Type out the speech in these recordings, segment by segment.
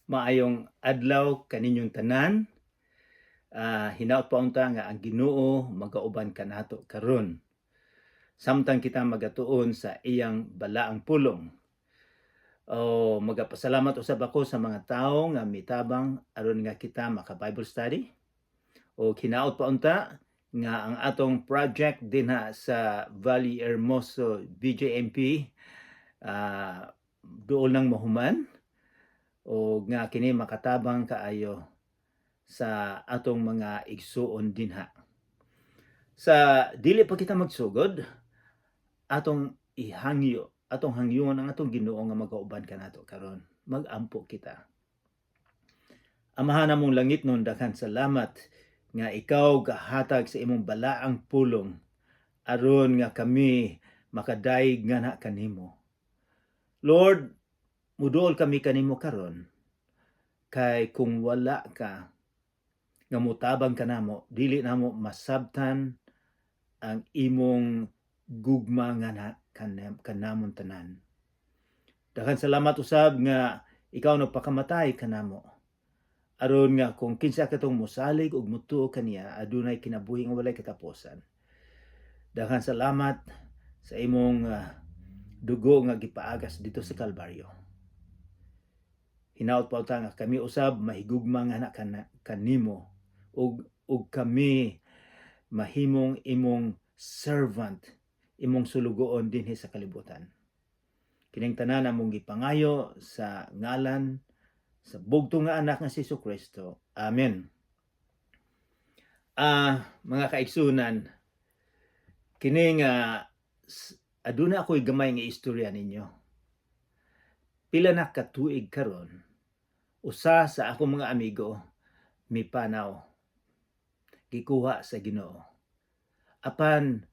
Maayong adlaw kaninyong tanan. Hinaut pa unta nga ang Ginoo magauban kanato karon. Samtang kita magatuon sa iyang balaang pulong. Magapasalamat usab ako sa mga tawo nga mitabang aron nga kita maka-Bible study. Hinaut pa unta nga ang atong project dinha sa Valley Hermoso BJMP duol nang mahuman o nga kini makatabang kaayo sa atong mga igsuon dinha. Sa dili pa kita magsugod, atong hangyon ang atong Ginoo nga magauban kanato karon. Magampo kita. Amahan namong langit nun, daghan salamat nga ikaw gahatag sa imong balaang pulong aron nga kami makadaig nga na kanimo. Lord, muduol kami kanimo karon kay kung wala ka nga mutabang kanamo, dili namo masabtan ang imong gugma nga na kanamon tanan. Daghan salamat usab nga ikaw nagpakamatay kanamo aron nga kung kinsa katong mosalig ug mutuo kaniya adunay kinabuhi nga walay katapusan. Daghan salamat sa imong dugo nga gipaagas dito sa Kalbaryo. Hinaut pa nga kami usab mahigugma nga na kanimo ug kami mahimong imong servant, imong sulugoon dinhi sa kalibutan. Kining tanan among gipangayo sa ngalan sa bugtong nga anak nga si Jesucristo. Amen. Mga kaigsunan, kining aduna ako'y gamay nga istorya ninyo. Pila na katuig karon, usa sa akong mga amigo mipanaw, gikuha sa Ginoo. Apan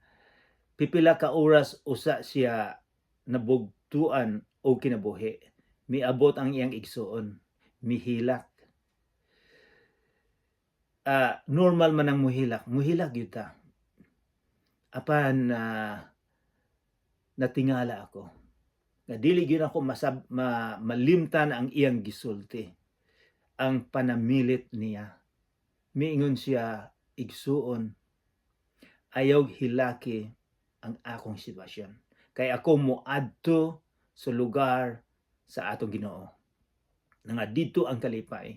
pipila ka oras usa siya nabugtuan o kinabuhi, miabot ang iyang igsuon, mihilak. Normal man ang muhilak gyud ta. Apan natingala ako nga dili gyud ako malimtan ang iyang gisulti, ang panamilit niya. Miingon siya, igsuon, ayaw hilaki ang akong sitwasyon. Kay ako moadto sa lugar sa atong Ginoo. Nga dito ang kalipay.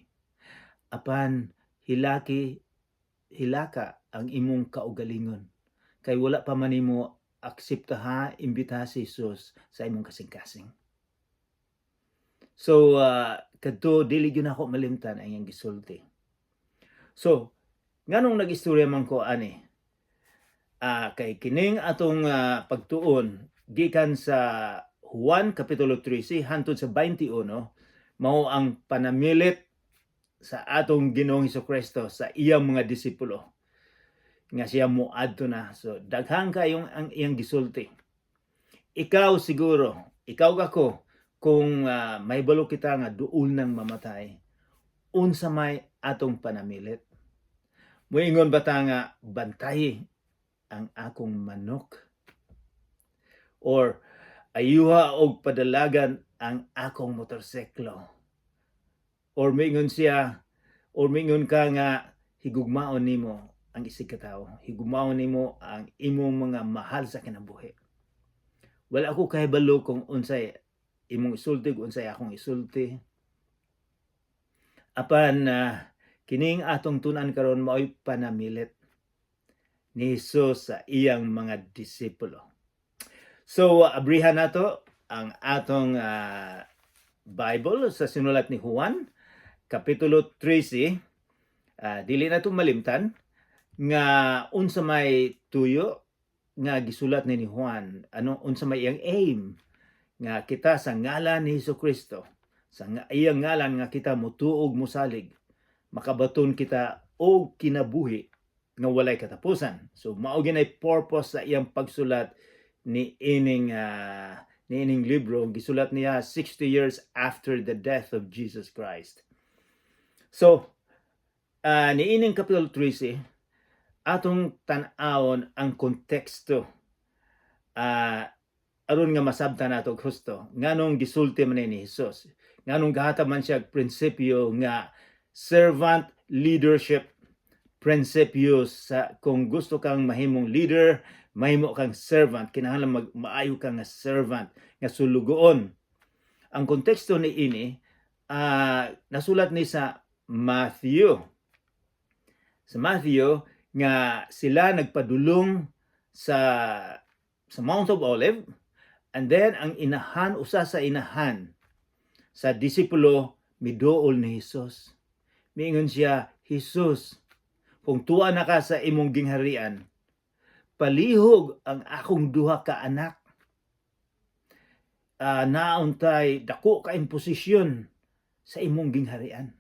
Apan hilaka ang imong kaugalingon. Kay wala pa man nimo akseptaha, imbitaha si Jesus sa imong kasing-kasing. So, kadto dili gyud ako malimtan ang iyang gisulti. So, nganong nag-istorya man ko ani? Kay kining atong pagtuon gikan sa Juan kapitulo 13 hangtod sa 21 mao ang panamilit sa atong Ginoong Hesukristo sa iyang mga disipulo nga siya moadto na. So daghan kayong ang iyang gisulti. Ikaw siguro, ikaw ako, kung mahibalo kita nga duol nang mamatay, unsa may atong panamilit? Moingon ba ta nga bantay ang akong manok? Or ayuha og padalagan ang akong motorsiklo? Or mingon ka nga higugmaon nimo ang isig ka tawo, higugmaon nimo ang imong mga mahal sa kinabuhi. Wala ako kahibalo kung unsay imong isulti, unsay akong isulti. Apan kining atong tunan karon mao'y panamilit ni Jesus sa iyang mga disipulo. So abrihan nato ang atong Bible sa sinulat ni Juan kapitulo 13. Dili na ito malimtan nga unsa may tuyo nga gisulat ni Juan, unsa may iyang aim nga kita sa ngalan ni Jesucristo, sa iyang ngalan nga kita motuog mosalig, makabaton kita og kinabuhi nga walay katapusan. So mao ginay purpose sa iyang pagsulat ni ining libro. Gisulat niya 60 years after the death of Jesus Christ. So niining kapitulo 13 atong tan-awon ang konteksto aron nga masabtan nato Kristo nganong gisulti man ni Jesus. nganong gahata man siya prinsipyo nga servant leadership prinsipyo sa kung gusto kang mahimong leader, mahimo kang servant, kinahanglan maayo kang nga servant nga sulugoon. Ang konteksto ni ini nasulat ni sa Matthew. Sa Matthew nga sila nagpadulong sa Mount of Olive, and then ang inahan, usa sa inahan sa disipulo miduol ni Hesus. Miingon siya, Jesus, kung tuwa na ka sa imong gingharian, palihog ang akong duha ka anak. Nauntay dako ka imposisyon sa imong gingharian.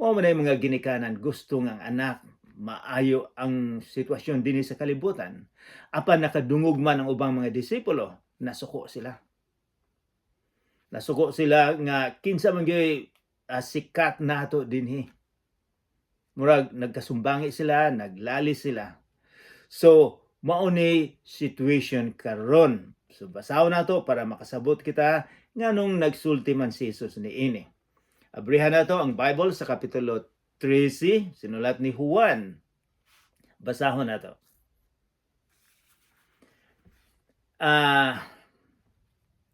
Mao man ay mga ginikanan, gusto ng anak maayo ang sitwasyon dinhi sa kalibutan. Apan nakadungog man ang ubang mga disipulo, nasuko sila. Nasuko sila nga kinsa man gyud sikat nato dinhi. Murag nagkasumbangi sila, naglali sila. So mao ni situation karon. So basahon nato para makasabot kita nganong nagsulti man si Jesus niini. Abrihan nato ang Bible sa kapitulo 13, sinulat ni Juan. Basahon nato.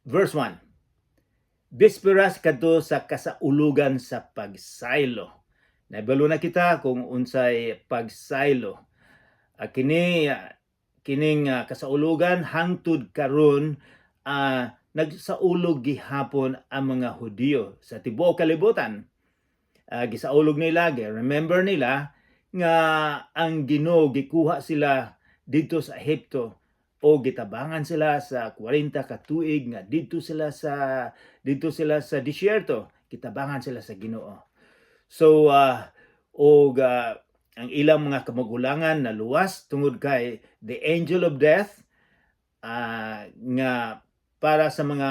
Verse 1. Bisperas kadto sa kasaulugan sa pagsaylo. Nabalo na kita kung unsay pagsaylo. Kining kasaulugan hangtod karon nagsaulog gihapon ang mga Hudiyo sa tibuok kalibutan. Gisaulog nila, remember nila nga ang Ginoo gikuha sila dito sa Ehipto o gitabangan sila sa 40 ka tuig nga dito sila sa disyerto, gitabangan sila sa Ginoo. So ang ilang mga kamagulangan na luwas tungod kay the angel of death nga para sa mga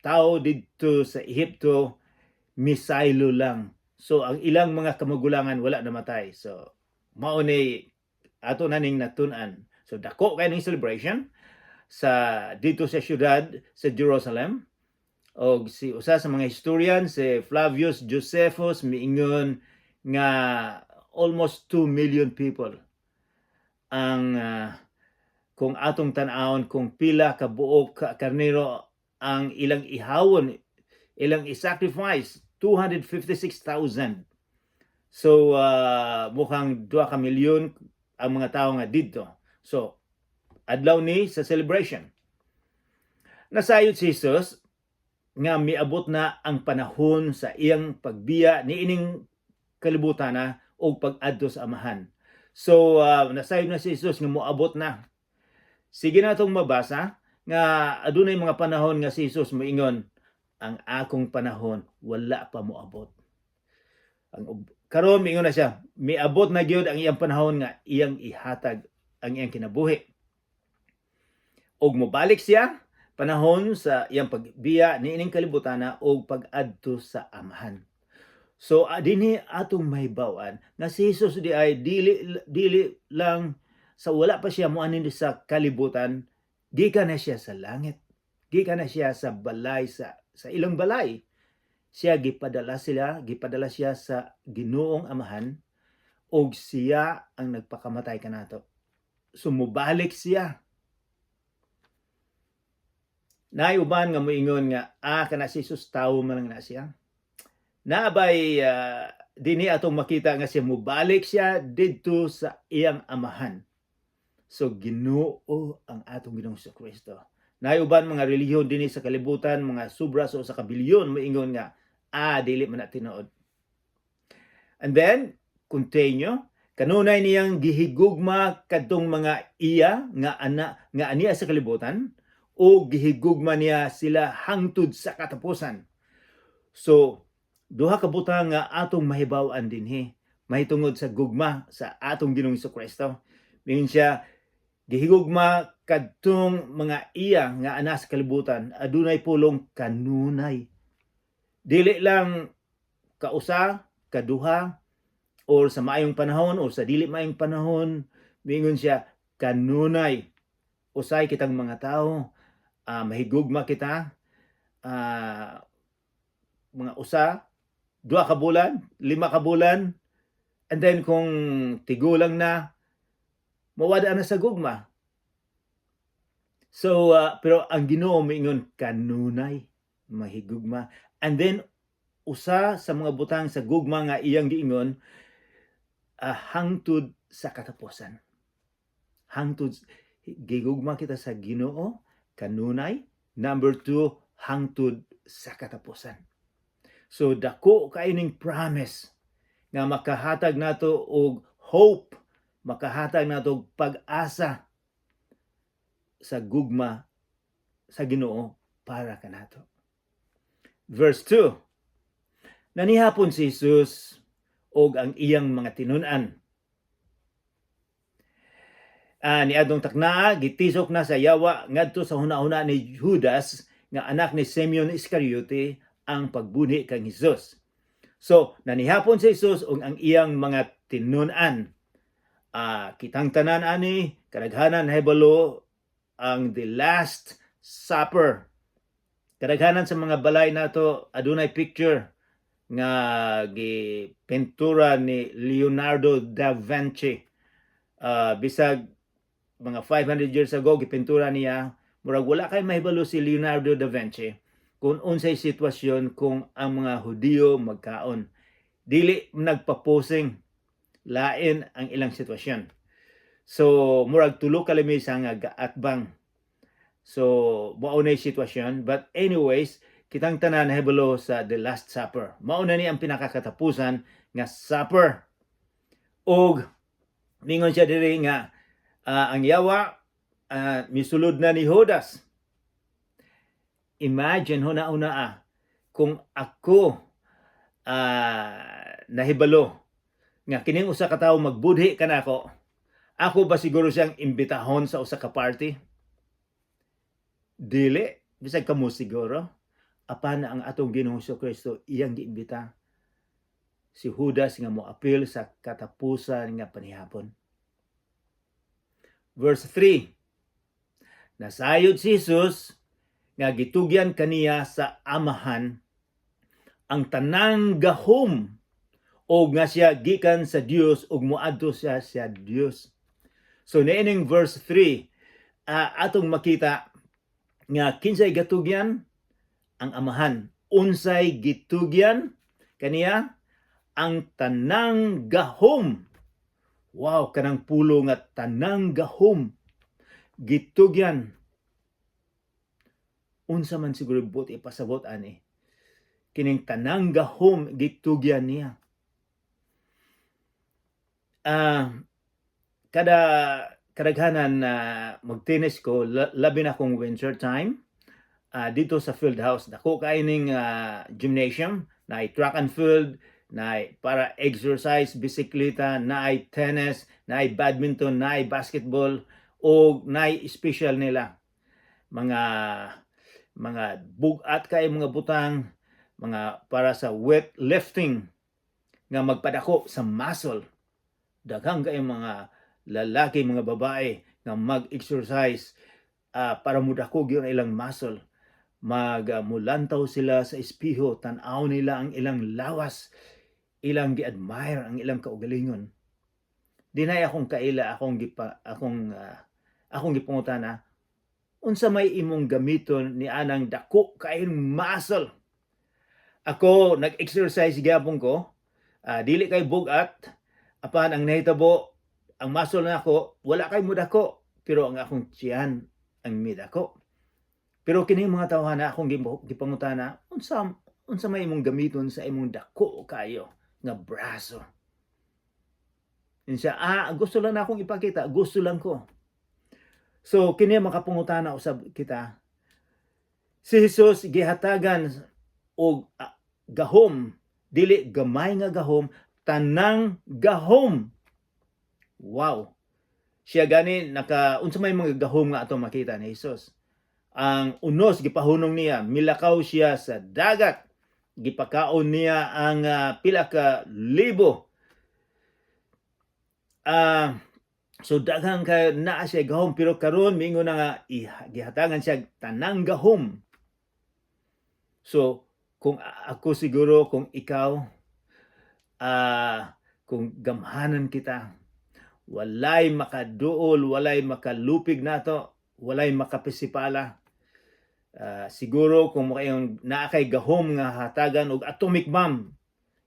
tao dito sa Ehipto misaylo lang. So ang ilang mga kamagulangan wala namatay. So mao ni ato naning natun-an. So dako kay ning celebration sa dito sa syudad sa Jerusalem. Og si usa sa mga historian si Flavius Josephus miingon nga almost 2 million people ang kung atong tan-awon kung pila ka buok karnero ang ilang ihawon, ilang i-sacrifice, 256,000. So mukhang 2 ka milyon ang mga tao nga dito. So adlaw ni sa celebration. Nasayod si Jesus nga miabot na ang panahon sa iyang pagbiya niining kalibutan na o pag-adto sa amahan. So nasayod na si Jesus nga moabot na. Sige na itong mabasa nga adunay mga panahon nga si Jesus moingon, ang akong panahon wala pa moabot. Karon miingon na siya, miabot na gyud ang iyang panahon nga iyang ihatag ang iyang kinabuhi. Og mobalik siya panahon sa iyang pagbiya niining kalibutan na og pag-adto sa amahan. So dinhi atong mahibaw-an nga si Jesus di ay dili lang sa wala pa siya moanin sa kalibutan, gikan na siya sa langit. Gikan na siya sa balay sa ilang balay. Siya gipadala siya sa Ginoong Amahan og siya ang nagpakamatay kanato. Sumubalik siya. Naay uban nga moingon nga kana si Jesus tawo man lang na siya. Naabay dinhi atong makita nga siya mubalik siya didto sa iyang amahan. So Ginoo ang atong Ginoong Kristo. Naay uban mga relihiyon dinhi sa kalibutan, mga sobras o sa kabilyon moingon nga dili man na tinuod. And then continue, kanunay niyang gihigugma kadtong mga iya nga aniya sa kalibutan o gihigugma niya sila hangtod sa katapusan. So duha ka butang nga atong mahibaw-an dinhi mahitungod sa gugma sa atong Ginoong Kristo. Mingon siya gihigugma kadtong mga iya nga ana sa kalibutan adunay pulong kanunay. Dili lang kausa, kaduha, or sa maayong panahon o sa dili maayong panahon, mingon siya kanunay. Usay kitang mga tao, mahigugma kita, mga usa, 2 ka bulan, 5 ka bulan, and then kung tigulang na, mawada na sa gugma. So, pero ang Ginoo moingon kanunay mahigugma. And then usa sa mga butang sa gugma nga iyang giingon, hangtod sa katapusan. Hangtod gigugma kita sa Ginoo kanunay. Number 2, hangtod sa katapusan. So dako kaayo ning promise nga makahatag nato og hope, makahatag nato og pag-asa sa gugma sa Ginoo para kanato. Verse 2. Nanihapon si Jesus og ang iyang mga tinun-an. Niadtong taknaa gitisok na sa yawa ngadto sa hunahuna ni Judas nga anak ni Simeon Iscariote ang pagbunhi kang Jesus. So nanihapon si Jesus og ang iyang mga tinun-an. Kitang tanan ani kadaghanan nahibalo ang the Last Supper. Kadaghanan sa mga balay nato adunay picture nga gipintura ni Leonardo da Vinci. Bisag mga 500 years ago gipintura niya, murag wala kay mahibalo si Leonardo da Vinci kung unsay sitwasyon kung ang mga Hudiyo magkaon. Dili nagpaposing, lain ang ilang sitwasyon. So murag tulo ka lamisa nga gaatbang. So mao na sitwasyon, but anyways kitang tanan nahibalo sa the Last Supper. Mao na ni ang pinakakatapusan nga supper. Og ningon siya diri nga ang yawa misulod na ni Judas. Imagine huna-una kung ako nahibalo nga kining usa ka tawo magbudhi kanako. Ako ba siguro siyang imbitahon sa usa ka party? Dili, bisag kamo siguro. Apan ang atong Ginoong Kristo iyang giimbita si Judas nga moapil sa katapusan nga panihapon. Verse 3. Nasayod si Jesus nga gitugyan kaniya sa amahan ang tanang gahom o nga siya gikan sa Dios ug moadto siya sa Dios. So niining verse 3 atong makita nga kinsay gatugyan ang amahan, unsay gitugyan kaniya ang tanang gahom. Wow, kanang pulo nga tanang gahom gitugyan. Unsa man siguro buti ipasabot ani kining tanang gahom gitugyan niya. Kadaghanan magtennis ko labi na kung winter time dito sa field house. Dako kay ning gymnasium na track and field, na para exercise, bisikleta, na tennis, na badminton, na basketball, o na special nila mga bugat kay mga butang, mga para sa weightlifting nga magpadako sa muscle. Daghang kay mga lalaki, mga babae nga mag-exercise para mudakog yung ilang muscle. Mulantaw sila sa espeho, tan-aw nila ang ilang lawas, ilang gi-admire ang ilang kaugalingon. Dinay akong kaila, akong gipangutana, unsa may imong gamiton ni anang dako kaayong muscle? Ako nag-exercise gyapon ko, dili kay bugat, apan ang nahitabo ang muscle na ako wala kay mudako, pero ang akong tiyan ang midako. Pero kini mga tawhana akong gipangutana, unsa may imong gamiton sa imong dako kayo nga braso? Insya gusto lang na akong ipakita, gusto lang ko. So kini makapangutana usab kita. Si Jesus gihatagan og gahom, dili gamay nga gahom, tanang gahom. Wow. Siya gani unsa may mga gahom nga ato makita ni Jesus. Ang unos gipahunong niya, milakaw siya sa dagat. Gipakaon niya ang pila ka libo. So daghang ka naa siya gahom, pero karon mingon na nga gihatangan siya tanang gahom. So kung ako siguro, kung ikaw, kung gamhanan kita, walay makaduol, walay makalupig nato, walay makapisipala. Siguro kung makayong naakay gahom nga hatagan og atomic bomb,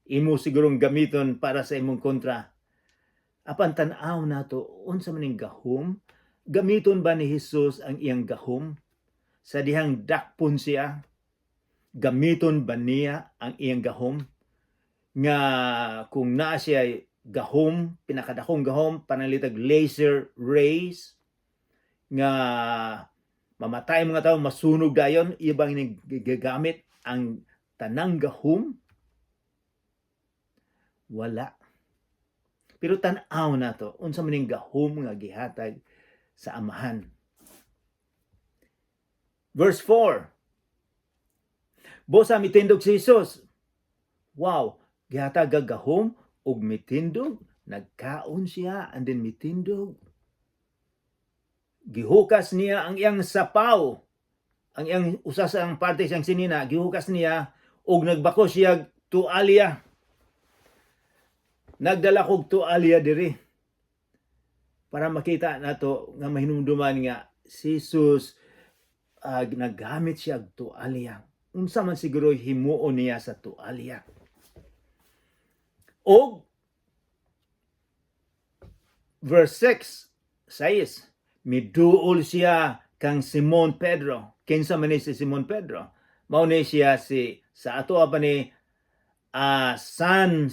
imo sigurong gamiton para sa imong kontra. Apan tan-aw nato unsa maning gahom, gamiton ba ni Hesus ang iyang gahom sa dihang dakpon siya? Gamiton ba niya ang iyang gahom nga kung naa siya gahom, pinakadakong gahom, panalitag laser rays nga mamatay mga tao, masunog dayon, iya bang gagamit ang tanang gahom? Wala. Pero tan-aw nato unsa maning gahom nga gihatag sa Amahan. Verse 4. Bosa mitindog si Jesus. Wow, gihatag gahom ug mitindog, nagkaon siya and then mitindog. Gihukas niya ang iyang sapaw, ang iyang usa sa ang parte siyang sinina, gihukas niya ug nagbako siya tualya. Nagdala kog tualya diri para makita nato nga mahinumduman nga si Jesus naggamit siya og tualya. Unsa man siguro himuon niya sa tualya. Og verse 6 says, miduol siya kang Simon Pedro. Kinsa man ni si Simon Pedro? Mao ni siya sa ato pa ni San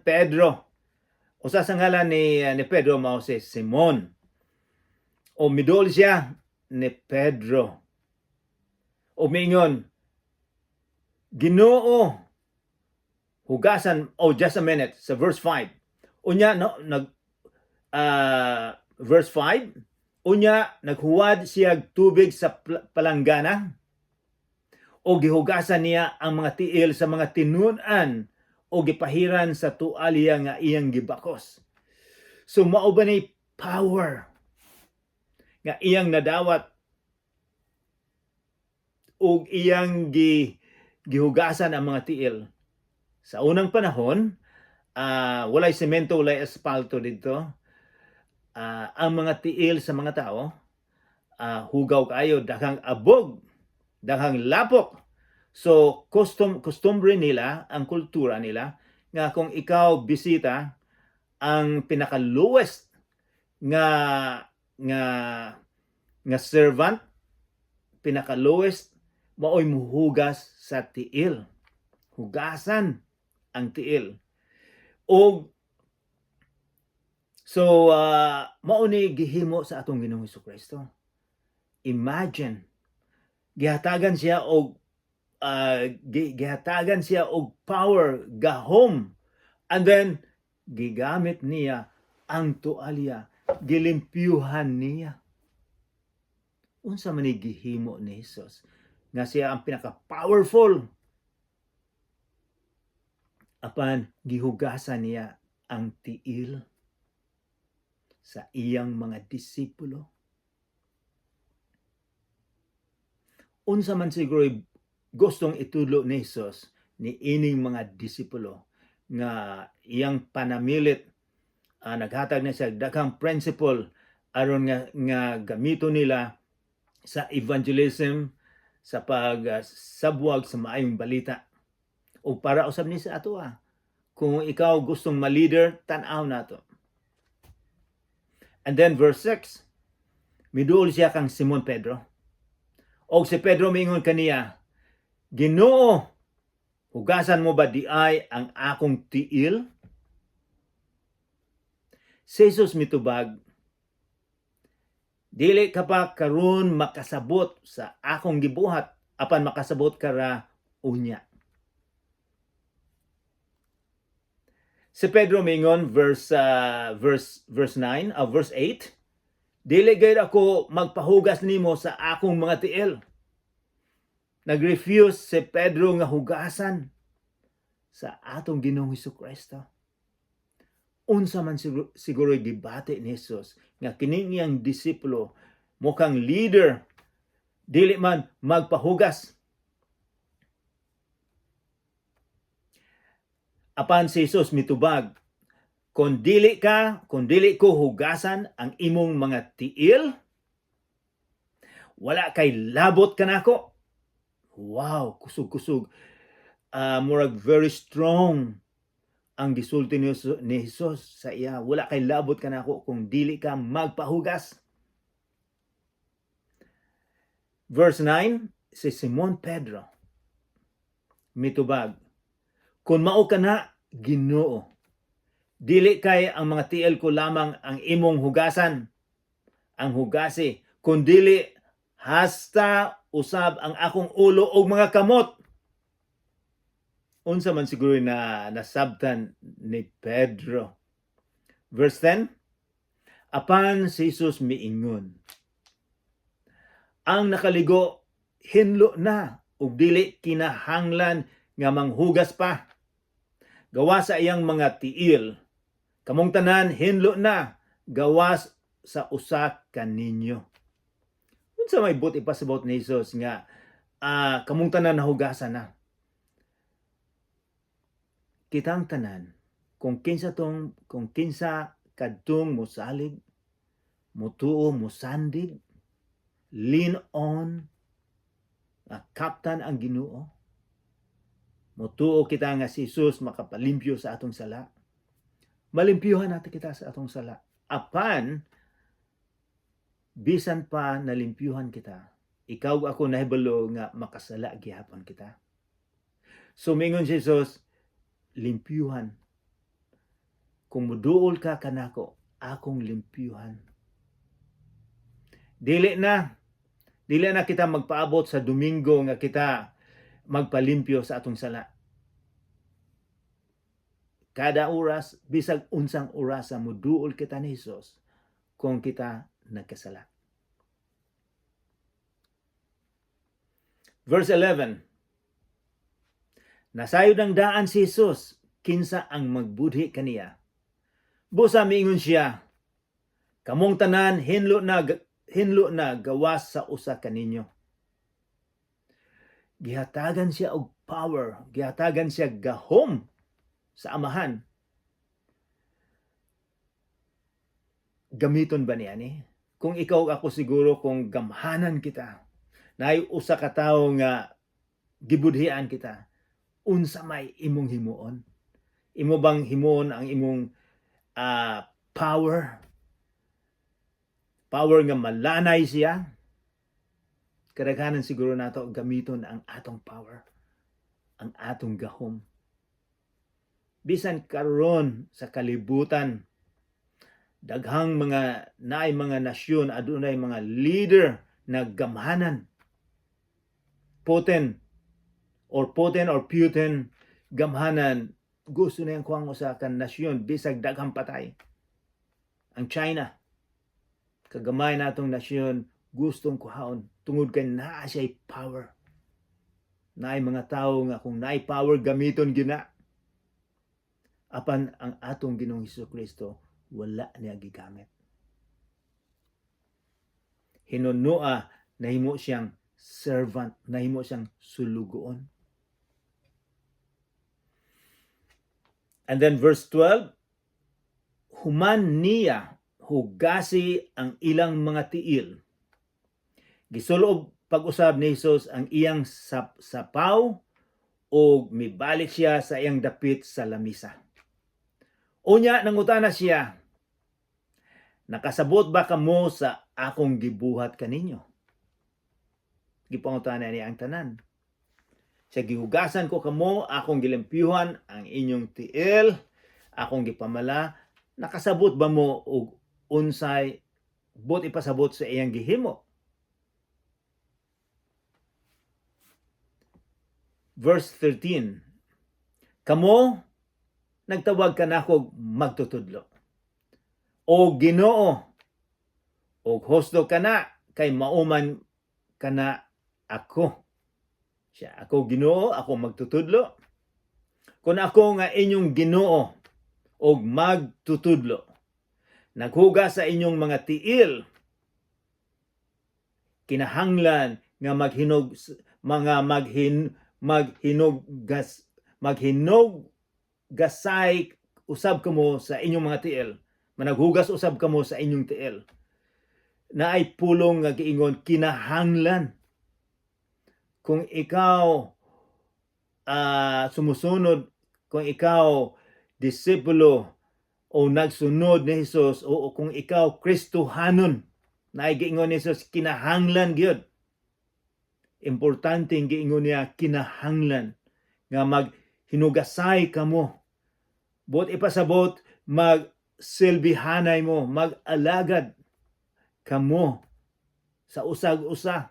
Pedro. Usa sa ngalan ni Pedro mao si Simon. O miduol siya ni Pedro. O mingon, Ginoo, hugasan, just a minute, sa verse 5. Unya, verse 5, unya, naghuwad siya tubig sa palanggana, o gihugasan niya ang mga tiil sa mga tinunan, o gipahiran sa tualya nga iyang gibakos. So, mao ba ni power nga iyang nadawat ug iyang gihugasan ang mga tiil. Sa unang panahon, walay semento, walay asfalto dito. Ang mga tiil sa mga tao, hugaw kayo, daghang abog, daghang lapok. So, customary nila, ang kultura nila, nga kung ikaw bisita, ang pinaka-lowest nga servant, pinaka-lowest, maoy muhugas sa tiil. Hugasan ang tiil. O so mao ni gihimo sa atong Ginoong Hesukristo. Imagine, gihatagan siya og power, gahom, and then gigamit niya ang tualya, gilimpyuhan niya. Unsa man ni gihimo ni Jesus nga siya ang pinaka-powerful, apan gihugasan niya ang tiil sa iyang mga disipulo. Unsa man siguro gustong itulo ni Jesus ni ining mga disipulo nga iyang panamilit, naghatag na siya daghang principle aron nga gamito nila sa evangelism, sa pagsabwag sa maayong balita. O para usab ni sa ato, kung ikaw gustong ma-leader, tan-aw nato. And then verse 6, miduol siya kang Simon Pedro. O si Pedro mingon kaniya, Ginoo, hugasan mo ba di ay ang akong tiil? Si Jesus mitubag, dili ka pa karon makasabot sa akong gibuhat, apan makasabot ka ra unya. Si Pedro mingon verse 9, verse 8, dili gayud ako magpahugas nimo sa akong mga tiil. Nag-refuse si Pedro nga hugasan sa atong Ginoong Hesukristo. Unsa man siguro gibati ni Jesus nga kining iyang disipulo mukhang leader, dili man magpahugas. Apan si Jesus mitubag, kung dili ko hugasan ang imong mga tiil, wala kay labot kanako. Wow, kusog-kusog. Murag very strong ang gisulti ni Jesus sa iya. Wala kay labot kanako kung dili ka magpahugas. Verse 9, si Simon Pedro mitubag, kung mao kana, Ginoo, dili kay ang mga tiil ko lamang ang imong hugasan, ang hugasi, kundili hasta usab ang akong ulo og mga kamot. Unsa man siguro na nasabtan ni Pedro. Verse 10, apan si Jesus miingon, ang nakaligo hinlo na ug dili kinahanglan nga manghugas pa. Gawas sa iyang mga tiil, kamong tanan hinlo na, gawas sa usa kaninyo. Unsa may buti pa sa bot ni Jesus nga kamong tanan nahugasan na. Kitang tanan, kung kinsa kadtong mosalig, motuo, mosandig, lean on, kaptan ang Ginoo, motuo kita nga si Jesus makapalimpyo sa atong sala, malimpyuhan natin kita sa atong sala. Apan, bisan pa nalimpyuhan kita, ikaw ako nahibalo nga makasala gihapon kita. So mingon si Jesus, limpyuhan. Kung muduol ka kanako, akong limpyuhan. Dili na kita magpaabot sa Domingo nga kita magpalimpyo sa atong sala. Kada oras, bisag unsang oras sa muduol kita ni Jesus kung kita nagkasala. Verse 11, nasayod ang daan si Jesus, kinsa ang magbudhi kaniya. Busa miingon siya, kamong tanan hinlo na gawas sa usa kaninyo. Gihatagan siya og power, gihatagan siya gahom sa amahan. Gamiton ba niya ni? Kung ikaw ako siguro, kung gamhanan kita, naay usa ka tawo nga gibudhian kita, unsa may imong himuon? Imo bang himuon ang imong power? Power nga malanay siya? Kadaghanan siguro nato gamiton ang atong power, ang atong gahom. Bisan karon sa kalibutan, daghang naay mga nasyon, adunay mga leader na gamhanan. Putin or Putin, gamhanan, gusto na yung kuwang usa ka nasyon, bisag daghang patay. Ang China, kagamay natong nasyon, gustong kuhaon, tungod kay naa siya'y power. Naay mga tao nga kung naay power, gamiton gina. Apan ang atong Ginoong Hesukristo, wala niya gigamit. Hinunua, nahimo siyang servant, nahimo siyang sulugoon. And then verse 12, human niya hugasi ang ilang mga tiil. Gisulob pag-usab ni Jesus ang iyang sapaw o mibalik siya sa iyang dapit sa lamisa. Unya nangutana siya, nakasabot ba kamo sa akong gibuhat kaninyo? Gipangutana niya ang tanan. Sa gihugasan ko kamo, akong gilimpyuhan ang inyong tiil, akong gipamala, nakasabot ba mo og unsay bot ipasabot sa iyang gihimo? Verse 13, kamo nagtawag ka nako magtutudlo. O Ginoo, o husdo ka na, kay mauman ka na ako. Siya, ako Ginoo, ako magtutudlo. Kung ako nga inyong Ginoo, o magtutudlo, naghugas sa inyong mga tiil, kinahanglan nga maghinog gasay usab kamo sa inyong mga tiil. Managhugas usab kamo sa inyong tiil. Naay pulong nga giingon kinahanglan kung ikaw sumusunod, kung ikaw disipulo o nagsunod ni Hesus, o kung ikaw Kristohanon, naay giingon ni Hesus kinahanglan gyud. Importante giingon niya kinahanglan nga maghinugasay kamo. Bot ipasabot magsilbihanay mo, mag-alagad kamo sa usag-usa.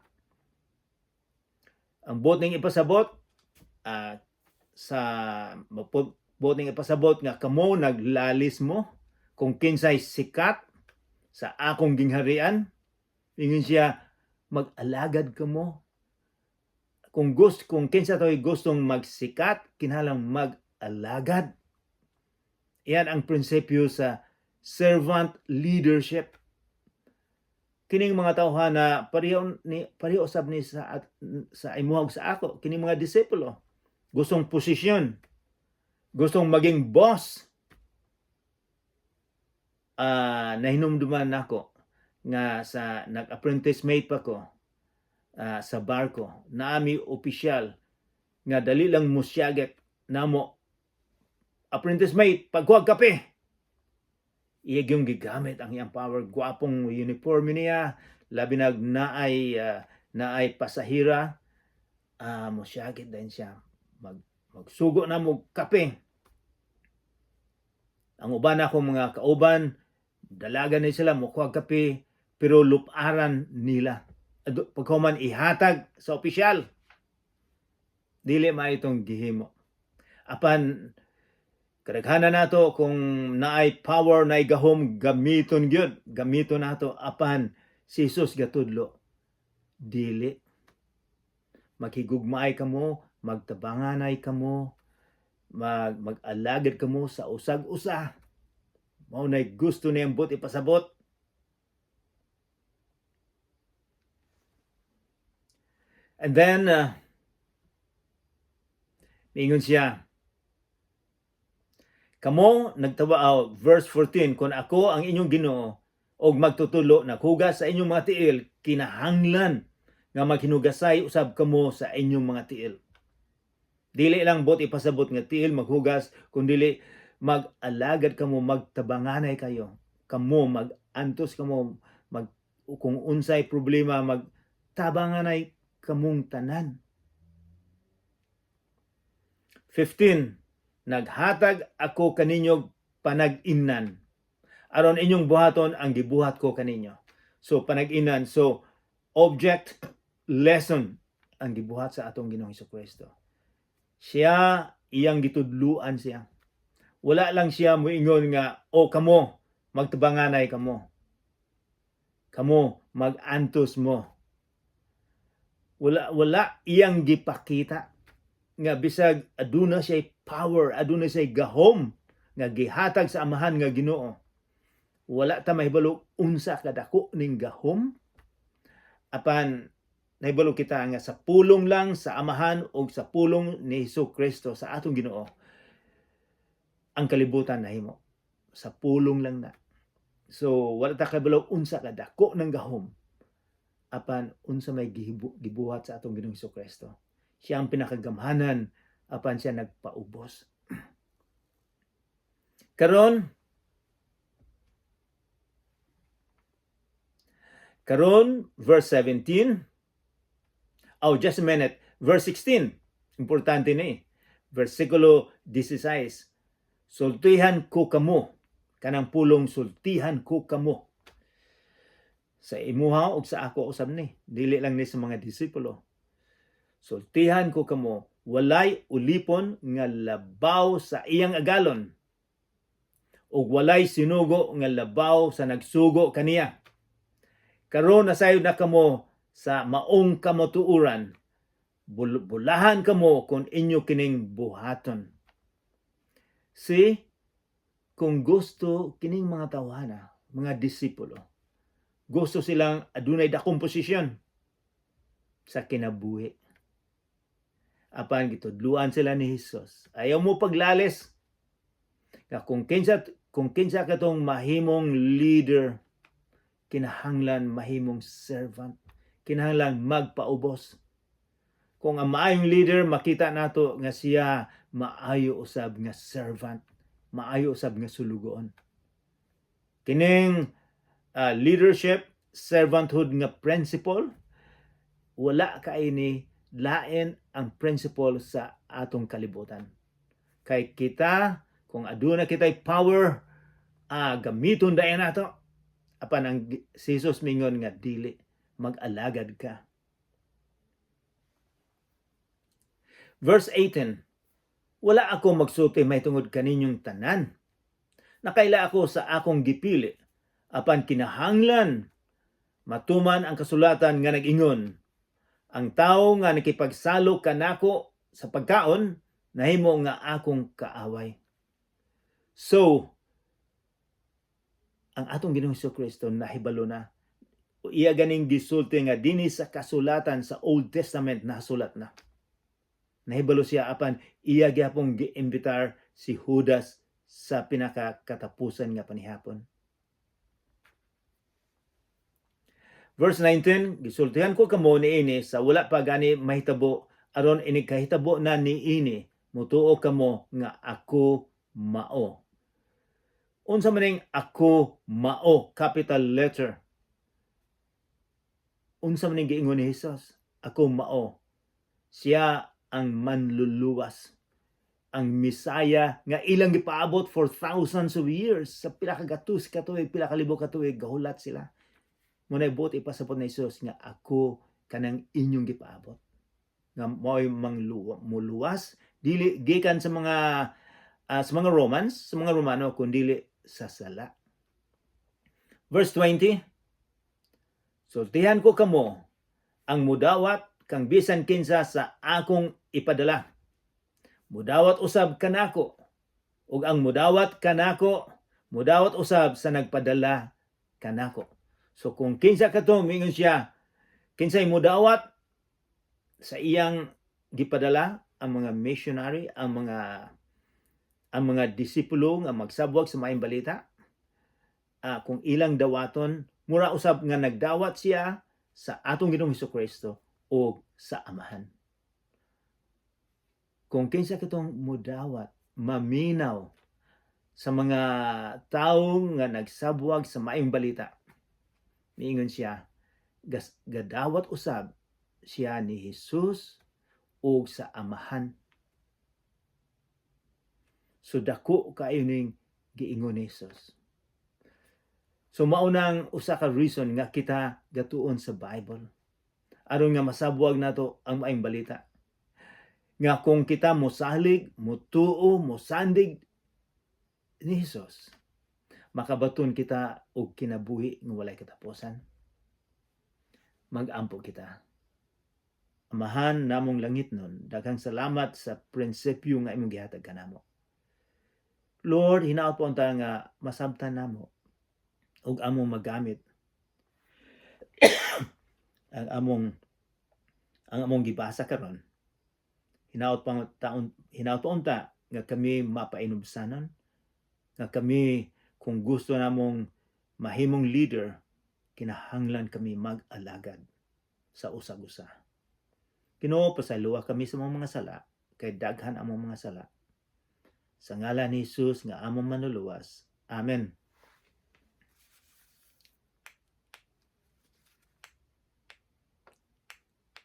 Ang bot ning ipasabot bot ning ipasabot nga kamo naglalis mo kung kinsay sikat sa akong gingharian, ingon siya mag-alagad kamo. Kung kinsa to'y gustong magsikat, kinahanglang mag-alagad. Iyan ang prinsipyo sa servant leadership. Kining mga tawhana pareho usab ni sa imuhag sa ako, kining mga disipulo gustong posisyon, gustong maging boss. Nahinumduman nako nga sa nag-apprentice mate pa ko sa barko, naami opisyal nga dali lang musyaget namo apprentice mate pagkuhag kape. Iya yung gigamit ang iyang power, gwapong uniform niya, labi naay pasahira, musyagit din siya, magsugo na mo kape. Ang uban akong mga kauban, dalagan na sila, mukuhag kape, pero luparan nila. Pagkuman ihatag sa opisyal, dili maitong gihimo. Apan, kadaghanan nato kung naay power, naay gahom, gamiton gyud, gamiton nato. Apan si Jesus gatudlo, dili. Maghigugmaay kamo, magtabanganay kamo, mag-alagad kamo sa usag-usa. Mao nay gusto niyang bot ipasabot. And then ingon siya, kamo nagtawa, verse 14, kung ako ang inyong Ginoo og magtutulo naghugas sa inyong mga tiil, kinahanglan nga maghinugasay usab kamo sa inyong mga tiil. Dili lang bot ipasabot nga tiil maghugas, kundi mag-alagad kamo, magtabanganay kayo. Kamo mag-antos kamo, kung unsay problema magtabanganay kamong tanan. 15, naghatag ako kaninyo panag-inan, aron inyong buhaton ang gibuhat ko kaninyo. So panag-inan, so object lesson ang gibuhat sa atong Ginoong Hesukristo. Siya iyang gitudluan siya. Wala lang siya moingon nga kamo magtabanganay kamo. Kamo mag-antos mo. Wala iyang gipakita nga bisag aduna siya power, aduna siya gahom nga gihatag sa amahan nga Ginoo. Wala ta mahibalo unsa kadako ning gahom. Apan nahibalo kita nga sa pulong lang sa amahan o sa pulong ni Hesukristo sa atong Ginoo, ang kalibutan nahimo. Sa pulong lang na. So wala ta kahibalo unsa kadako ng gahom. Apan unsa may gibuhat sa atong Ginoong Hesukristo. Siya ang pinakagamhanan, apan siya nagpaubos. Karon verse 17. Just a minute. Verse 16. Importante ni. Versikulo 16. Sultihan ko kamo. Kanang pulong sultihan ko kamo. Sa imuha o sa ako usab ni. Dili lang ni sa mga disipulo. Sultihan ko kamo. Walay ulipon nga labaw sa iyang agalon. O walay sinugo nga labaw sa nagsugo kaniya. Karon nasayod na kamo sa maong kamotuuran. Bulahan kamo kung inyo kining buhaton. Kung gusto kining mga tawhana, mga disipulo, gusto silang adunay dakong posisyon. sa kinabuhi. Apan gitudluan sila ni Hesus. Ayaw mo paglalis. Kung kinsa katong mahimong leader, kinahanglan mahimong servant. Kinahanglan magpaubos. Kung ang maayong leader, makita nato nga siya maayo usab nga servant. Maayo usab nga sulugoon. Kining leadership, servanthood nga principle, wala kaini lain ang principle sa atong kalibutan. Kay kita, kung aduna kitay power, gamiton dayon nato. Apan ang si Jesus mingon nga dili, mag-alagad ka. Verse 18, wala ako magsulti may tungod kaninyong tanan. Nakaila ako sa akong gipili, apan kinahanglan matuman ang kasulatan nga nag-ingon, ang tao nga nakipagsalo kanako sa pagkaon, nahimo nga akong kaaway. So, ang atong Ginoong Kristo nahibalo na. Iya ganing gisulti nga dinhi sa kasulatan sa Old Testament nasulat na. Nahibalo siya apan iya gyapon giimbitar si Judas sa pinakakatapusan nga panihapon. Verse 19, gisultihan ko kamo niini sa wala pa gani mahitabo aron ini kahitabo na niini mutuo kamo nga ako mao. Unsa maning ako mao, capital letter. Unsa maning giingon ni Jesus? Ako mao. Siya ang manluluwas, ang Misaya nga ilang gipaabot for thousands of years. Sa pila ka gatus ka tuig, pila ka libo ka tuig, gahulat sila. Muna buot ipasapot na Jesus nga ako kanang inyong gipaabot. Nga mo'y muluwas, dili gikan sa mga Romans, sa mga Romano, kundi sa sala. Verse 20, sultihan ko kamo ang mudawat kang bisan kinsa sa akong ipadala. Mudawat usab kanako, ug ang mudawat kanako, mudawat usab sa nagpadala kanako. So kung kinsa kato, mingon siya, kinsay mudawat sa iyang gipadala, ang mga missionary, ang mga disipulo nga magsabwag sa maayong balita, kung ilang dawaton, mura usab nga nagdawat siya sa atong Ginoong Hesukristo o sa Amahan. Kung kinsa katong mudawat, maminaw sa mga tao nga nagsabwag sa maayong balita, niingon siya, gadawat usab siya ni Jesus o sa Amahan. So dako kayo ning giingon ni Jesus. So maunang usa ka reason nga kita gatuon sa Bible. Aron nga masabwag nato ang maayong balita. Nga kung kita mosalig, motuo, mosandig ni Jesus, makabaton kita og kinabuhi nga walay katapusan. Mag-ampo kita. Amahan namong langit nun, daghang salamat sa prinsipyo nga imong gihatag kanamo. Lord, hinaot po ta nga masabtan namo ug among magamit ang among gibasa karon. Hinaot po unta nga kami mapainubsanon, nga kami kung gusto namong mahimong leader, kinahanglan kami mag-alagad sa usag-usa. Ginoo, pasaluwa kami sa mga sala, kay daghan among mga sala. Sa ngalan ni Jesus nga among manluluwas. Amen.